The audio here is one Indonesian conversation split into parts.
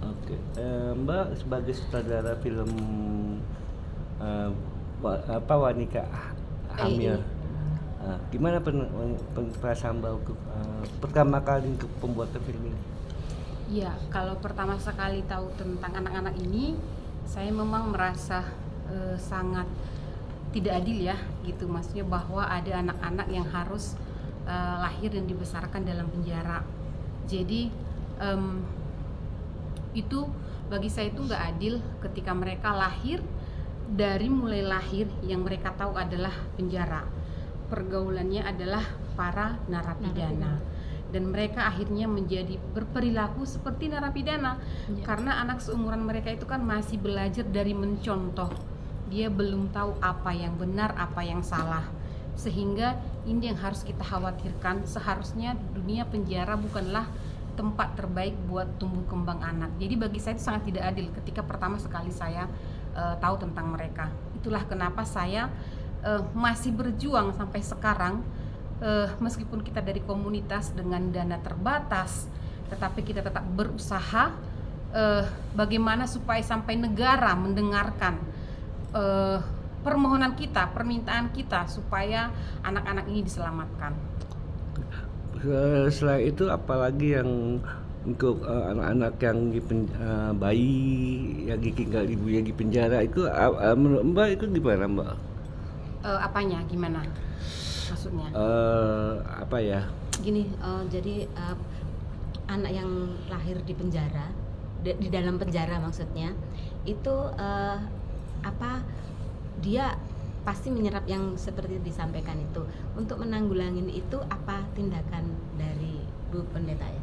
Oke, Mbak sebagai sutradara film wanita hamil, Iya. gimana perasaan Mbak untuk pertama kali untuk pembuatan film ini? Iya, kalau pertama sekali tahu tentang anak-anak ini, saya memang merasa sangat tidak adil ya, gitu. Maksudnya bahwa ada anak-anak yang harus lahir dan dibesarkan dalam penjara. Jadi em, itu bagi saya itu nggak adil ketika mereka lahir, dari mulai lahir yang mereka tahu adalah penjara, pergaulannya adalah para narapidana, dan mereka akhirnya menjadi berperilaku seperti narapidana. Ya. Karena anak seumuran mereka itu kan masih belajar dari mencontoh, dia belum tahu apa yang benar, apa yang salah, sehingga ini yang harus kita khawatirkan. Seharusnya dunia penjara bukanlah tempat terbaik buat tumbuh kembang anak. Jadi bagi saya itu sangat tidak adil ketika pertama sekali saya tahu tentang mereka. Itulah kenapa saya masih berjuang sampai sekarang, meskipun kita dari komunitas dengan dana terbatas, tetapi kita tetap berusaha bagaimana supaya sampai negara mendengarkan permohonan kita, permintaan kita supaya anak-anak ini diselamatkan. Selain itu apalagi yang untuk anak-anak yang bayi yang tinggal ibunya di penjara itu, menurut Mbak itu gimana Mbak? Apanya? Gimana? Maksudnya? Apa ya? Gini, jadi anak yang lahir di penjara, di dalam penjara maksudnya, itu dia pasti menyerap yang seperti disampaikan itu. Untuk menanggulangin itu apa tindakan dari Bu Pendeta ya?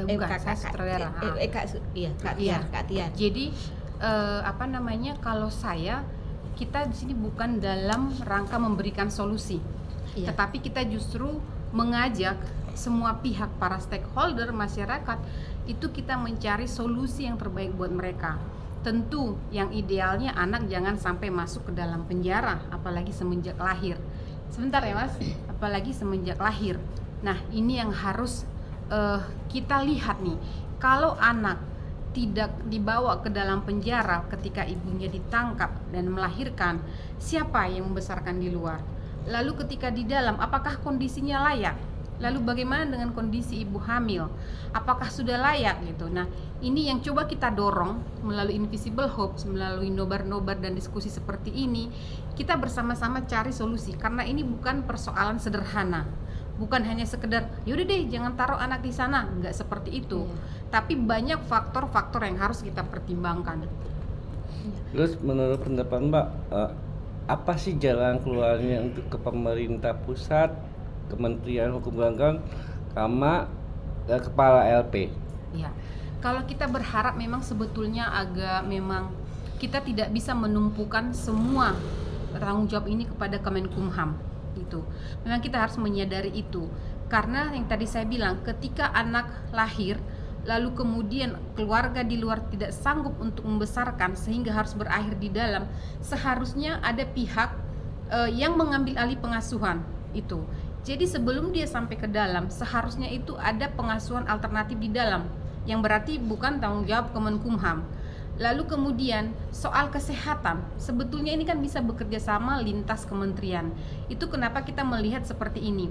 Bukan, saya sutradara. Kak Iya. Tiar. Jadi kalau kita di sini bukan dalam rangka memberikan solusi, Iya. tetapi kita justru mengajak semua pihak, para stakeholder masyarakat itu kita mencari solusi yang terbaik buat mereka. Tentu yang idealnya anak jangan sampai masuk ke dalam penjara, apalagi semenjak lahir. Sebentar ya Mas, apalagi semenjak lahir. Nah ini yang harus kita lihat nih. Kalau anak tidak dibawa ke dalam penjara ketika ibunya ditangkap dan melahirkan, siapa yang membesarkan di luar? Lalu ketika di dalam, apakah kondisinya layak? Lalu bagaimana dengan kondisi ibu hamil? Apakah sudah layak gitu? Nah, ini yang coba kita dorong melalui Invisible Hopes, melalui nobar-nobar dan diskusi seperti ini. Kita bersama-sama cari solusi, karena ini bukan persoalan sederhana. Bukan hanya sekedar yaudah deh jangan taruh anak di sana, nggak seperti itu. Tapi banyak faktor-faktor yang harus kita pertimbangkan. Terus menurut pendapat Mbak, apa sih jalan keluarnya untuk ke pemerintah pusat, Kementerian Hukum dan HAM, sama kepala LP? Ya, kalau kita berharap memang sebetulnya memang kita tidak bisa menumpukan semua tanggung jawab ini kepada Kemenkumham itu. Memang kita harus menyadari itu, karena yang tadi saya bilang, ketika anak lahir lalu kemudian keluarga di luar tidak sanggup untuk membesarkan sehingga harus berakhir di dalam, seharusnya ada pihak yang mengambil alih pengasuhan itu. Jadi sebelum dia sampai ke dalam, seharusnya itu ada pengasuhan alternatif di dalam, yang berarti bukan tanggung jawab Kemenkumham. Lalu kemudian soal kesehatan, sebetulnya ini kan bisa bekerja sama lintas kementerian. Itu kenapa kita melihat seperti ini,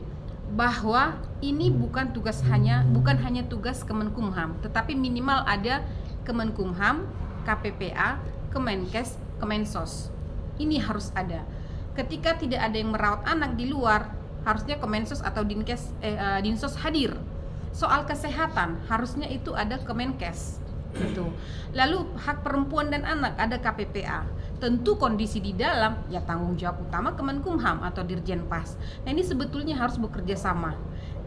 bahwa ini bukan hanya tugas Kemenkumham, tetapi minimal ada Kemenkumham, KPPA, Kemenkes, Kemensos. Ini harus ada. Ketika tidak ada yang merawat anak di luar, harusnya Kemensos atau Dinsos hadir. Soal kesehatan harusnya itu ada Kemenkes gitu. Lalu hak perempuan dan anak ada KPPA. Tentu kondisi di dalam ya tanggung jawab utama Kemenkumham atau Dirjen Pas. Nah ini sebetulnya harus bekerja sama.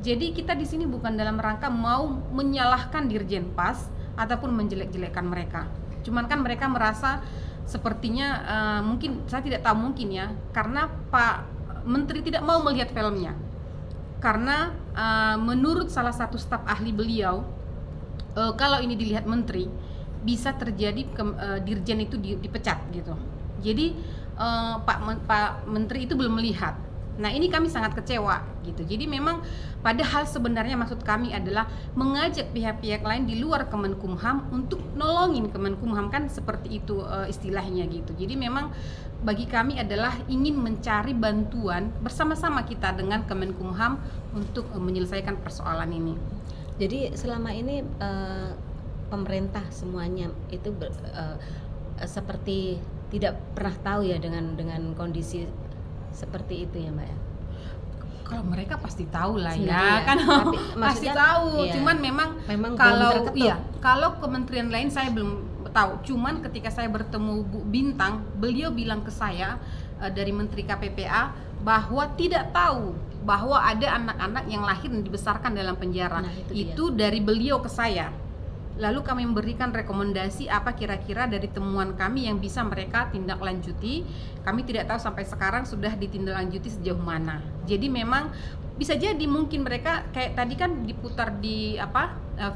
Jadi kita di sini bukan dalam rangka mau menyalahkan Dirjen Pas ataupun menjelek-jelekkan mereka. Cuman kan mereka merasa sepertinya mungkin, saya tidak tahu, mungkin ya karena Pak Menteri tidak mau melihat filmnya, karena menurut salah satu staf ahli beliau, kalau ini dilihat Menteri bisa terjadi Dirjen itu dipecat gitu. Jadi Pak Menteri itu belum melihat. Nah, ini kami sangat kecewa gitu. Jadi memang padahal sebenarnya maksud kami adalah mengajak pihak-pihak lain di luar Kemenkumham untuk nolongin Kemenkumham, kan seperti itu istilahnya gitu. Jadi memang bagi kami adalah ingin mencari bantuan bersama-sama kita dengan Kemenkumham untuk menyelesaikan persoalan ini. Jadi selama ini pemerintah semuanya itu seperti tidak pernah tahu ya dengan kondisi seperti itu ya Mbak ya. Kalau mereka pasti tahu lah ya, Sebenarnya kan tapi pasti maksudnya, tahu. iya. Cuman memang Memang belum kalau terketuk. kalau kementerian lain saya belum tahu. Cuman ketika saya bertemu Bu Bintang, beliau bilang ke saya dari Menteri KPPA bahwa tidak tahu bahwa ada anak-anak yang lahir dan dibesarkan dalam penjara. Nah, itu dari beliau ke saya. Lalu kami memberikan rekomendasi apa kira-kira dari temuan kami yang bisa mereka tindak lanjuti. Kami tidak tahu sampai sekarang sudah ditindaklanjuti sejauh mana. Jadi memang bisa jadi mungkin mereka kayak tadi kan diputar di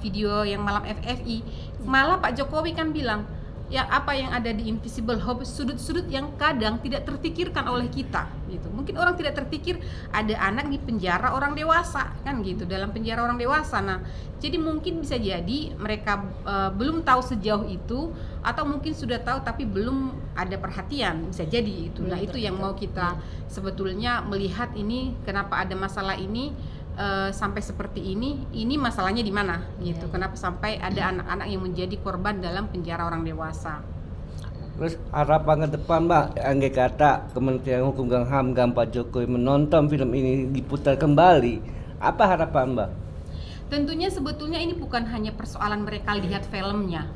video yang malam FFI, malah Pak Jokowi kan bilang ya apa yang ada di Invisible Hope, sudut-sudut yang kadang tidak terpikirkan oleh kita gitu. Mungkin orang tidak terpikir ada anak di penjara orang dewasa kan gitu, dalam penjara orang dewasa. Nah, jadi mungkin bisa jadi mereka belum tahu sejauh itu, atau mungkin sudah tahu tapi belum ada perhatian, bisa jadi itu. Nah, itu yang mau kita sebetulnya melihat ini kenapa ada masalah ini sampai seperti ini masalahnya di mana gitu. Kenapa sampai ada anak-anak yang menjadi korban dalam penjara orang dewasa. Terus harapan ke depan Mbak, andai kata Kementerian Hukum dan HAM dan Pak Jokowi menonton film ini diputar kembali, apa harapan Mbak? Tentunya sebetulnya ini bukan hanya persoalan mereka lihat filmnya,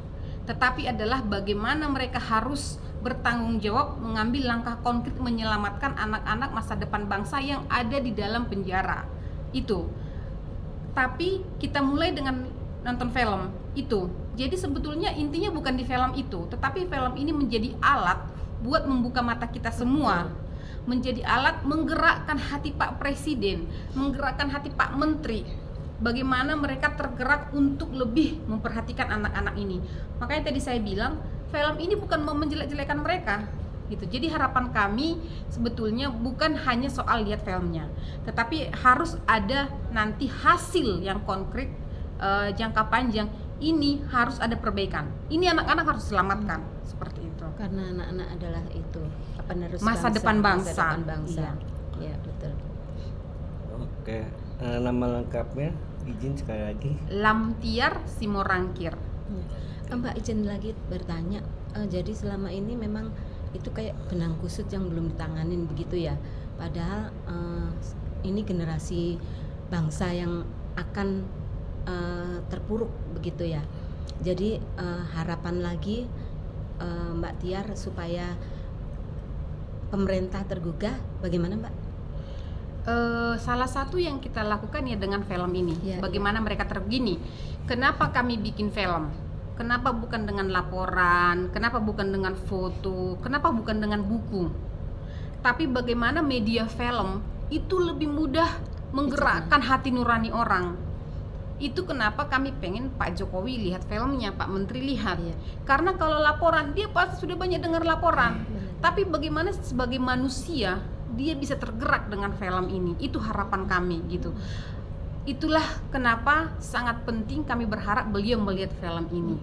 tetapi adalah bagaimana mereka harus bertanggung jawab mengambil langkah konkret menyelamatkan anak-anak masa depan bangsa yang ada di dalam penjara. Itu. Tapi kita mulai dengan nonton film itu. Jadi sebetulnya intinya bukan di film itu, tetapi film ini menjadi alat buat membuka mata kita semua. Menjadi alat menggerakkan hati Pak Presiden, menggerakkan hati Pak Menteri. Bagaimana mereka tergerak untuk lebih memperhatikan anak-anak ini. Makanya tadi saya bilang, film ini bukan mau menjelek-jelekan mereka. Gitu. Jadi harapan kami sebetulnya bukan hanya soal lihat filmnya, tetapi harus ada nanti hasil yang konkret jangka panjang. Ini harus ada perbaikan. Ini anak-anak harus selamatkan seperti itu. Karena anak-anak adalah itu penerus Masa depan bangsa. Masa depan bangsa. Iya. Ya, betul. Oke, nama lengkapnya izin sekali lagi. Lamtiar Simorangkir. Mbak izin lagi bertanya, jadi selama ini memang itu kayak benang kusut yang belum ditanganin begitu ya. Padahal ini generasi bangsa yang akan terpuruk begitu ya. Jadi harapan lagi Mbak Tiar supaya pemerintah tergugah, bagaimana Mbak? Salah satu yang kita lakukan ya dengan film ini, Ya, bagaimana mereka tergini. Kenapa kami bikin film? Kenapa bukan dengan laporan? Kenapa bukan dengan foto? Kenapa bukan dengan buku? Tapi bagaimana media film itu lebih mudah menggerakkan hati nurani orang. Itu kenapa kami pengen Pak Jokowi lihat filmnya, Pak Menteri lihat. Iya. Karena kalau laporan, dia pasti sudah banyak dengar laporan. Tapi bagaimana sebagai manusia dia bisa tergerak dengan film ini? Itu harapan kami gitu. Itulah kenapa sangat penting kami berharap beliau melihat film ini,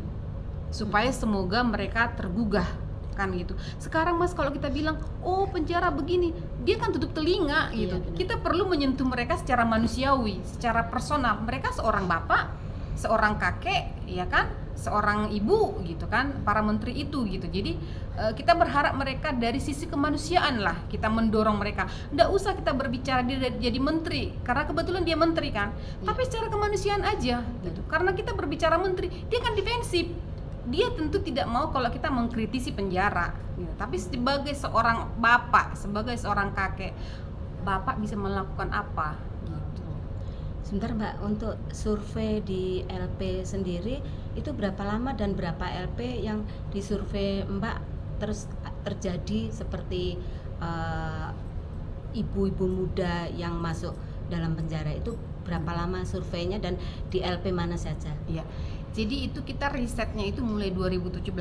supaya semoga mereka tergugah kan gitu. Sekarang Mas kalau kita bilang oh penjara begini, dia kan tutup telinga gitu. Iya, benar. Kita perlu menyentuh mereka secara manusiawi, secara personal. Mereka seorang bapak, seorang kakek, ya kan, seorang ibu gitu kan, para menteri itu gitu. Jadi kita berharap mereka dari sisi kemanusiaan lah, kita mendorong mereka. Nggak usah kita berbicara dia jadi menteri, karena kebetulan dia menteri kan. Tapi secara kemanusiaan aja gitu. Karena kita berbicara menteri, dia kan defensif. Dia tentu tidak mau kalau kita mengkritisi penjara gitu. Tapi sebagai seorang bapak, sebagai seorang kakek, bapak bisa melakukan apa gitu. Sebentar Mbak, untuk survei di LP sendiri itu berapa lama dan berapa LP yang disurvei Mbak terus terjadi seperti ibu-ibu muda yang masuk dalam penjara, itu berapa lama surveinya dan di LP mana saja? Iya. Jadi itu kita risetnya itu mulai 2017,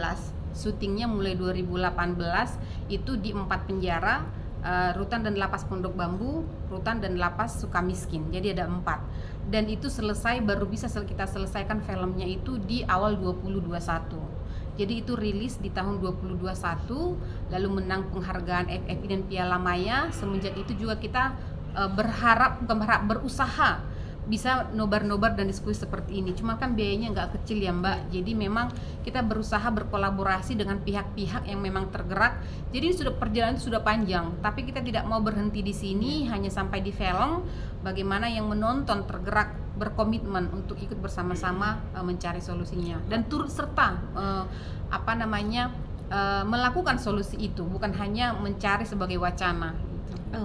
syutingnya mulai 2018, itu di 4 penjara. Rutan dan Lapas Pondok Bambu, Rutan dan Lapas Sukamiskin. Jadi ada 4. Dan itu selesai, baru bisa kita selesaikan filmnya itu di awal 2021. Jadi itu rilis di tahun 2021, lalu menang penghargaan FFI dan Piala Maya. Semenjak itu juga kita berusaha bisa nobar-nobar dan diskusi seperti ini. Cuma kan biayanya nggak kecil ya Mbak. Jadi memang kita berusaha berkolaborasi dengan pihak-pihak yang memang tergerak. Jadi ini perjalanan itu sudah panjang. Tapi kita tidak mau berhenti di sini hanya sampai di film. Bagaimana yang menonton tergerak, berkomitmen untuk ikut bersama-sama mencari solusinya dan turut serta melakukan solusi itu, bukan hanya mencari sebagai wacana.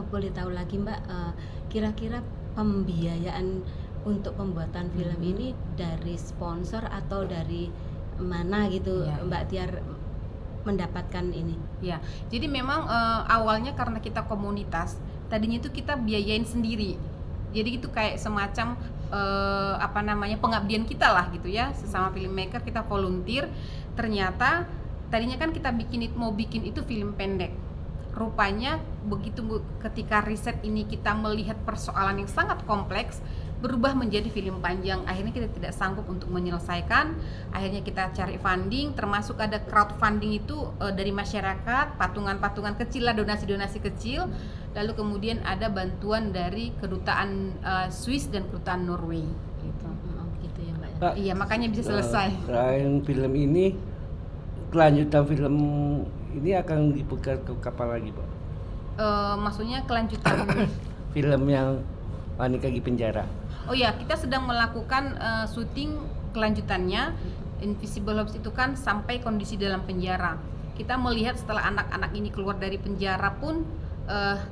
Boleh tahu lagi Mbak, kira-kira pembiayaan untuk pembuatan film ini dari sponsor atau dari mana gitu Mbak Tiar mendapatkan ini? Ya, jadi memang awalnya karena kita komunitas, tadinya itu kita biayain sendiri. Jadi itu kayak semacam pengabdian kita lah gitu ya, sesama filmmaker kita volunteer. Ternyata tadinya kan kita mau bikin itu film pendek. Rupanya begitu ketika riset ini kita melihat persoalan yang sangat kompleks, berubah menjadi film panjang. Akhirnya kita tidak sanggup untuk menyelesaikan. Akhirnya kita cari funding, termasuk ada crowdfunding itu dari masyarakat, patungan-patungan kecil lah, donasi-donasi kecil. Lalu kemudian ada bantuan dari kedutaan Swiss dan kedutaan Norway. Gitu. Gitu ya Mbak. Pak, Iya, makanya bisa selesai. Selain film ini, kelanjutan film ini akan diputar ke kapan lagi, Pak? Maksudnya kelanjutan Film yang Wanita di Penjara. Oh ya, kita sedang melakukan syuting kelanjutannya. Invisible Homes itu kan sampai kondisi dalam penjara. Kita melihat setelah anak-anak ini keluar dari penjara pun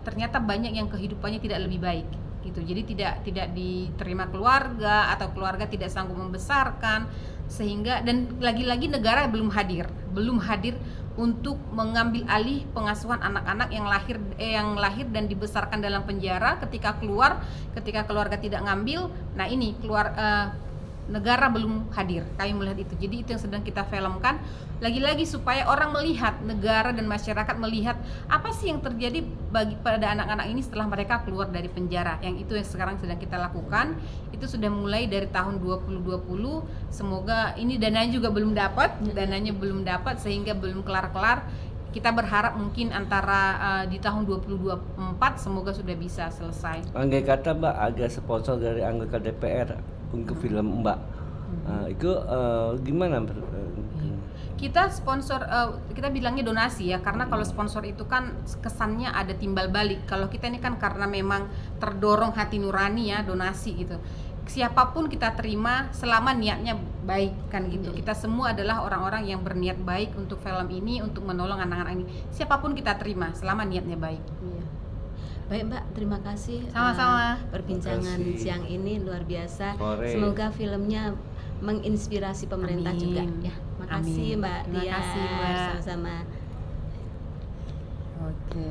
ternyata banyak yang kehidupannya tidak lebih baik gitu. Jadi tidak diterima keluarga atau keluarga tidak sanggup membesarkan, sehingga dan lagi-lagi negara belum hadir untuk mengambil alih pengasuhan anak-anak yang lahir dan dibesarkan dalam penjara. Ketika keluarga tidak ngambil, nah ini negara belum hadir. Kami melihat itu. Jadi itu yang sedang kita filmkan. Lagi-lagi supaya orang melihat, negara dan masyarakat melihat apa sih yang terjadi pada anak-anak ini setelah mereka keluar dari penjara. Yang itu yang sekarang sedang kita lakukan. Itu sudah mulai dari tahun 2020. Semoga ini dananya juga belum dapat, sehingga belum kelar-kelar. Kita berharap mungkin antara di tahun 2024 semoga sudah bisa selesai. Andai kata Mbak ada sponsor dari anggota DPR untuk film Mbak, itu gimana? Kita sponsor, kita bilangnya donasi ya, karena kalau sponsor itu kan kesannya ada timbal balik. Kalau kita ini kan karena memang terdorong hati nurani ya, donasi gitu. Siapapun kita terima selama niatnya baik kan gitu. Kita semua adalah orang-orang yang berniat baik untuk film ini, untuk menolong anak-anak ini. Siapapun kita terima selama niatnya baik. Iya. Baik Mbak, terima kasih. Sama-sama. Perbincangan Terima kasih. siang ini luar biasa. Sore. Semoga filmnya menginspirasi pemerintah Amin. juga ya. Makasih Amin. Mbak Terima Dian. kasih, Mbak. Sama-sama. Oke.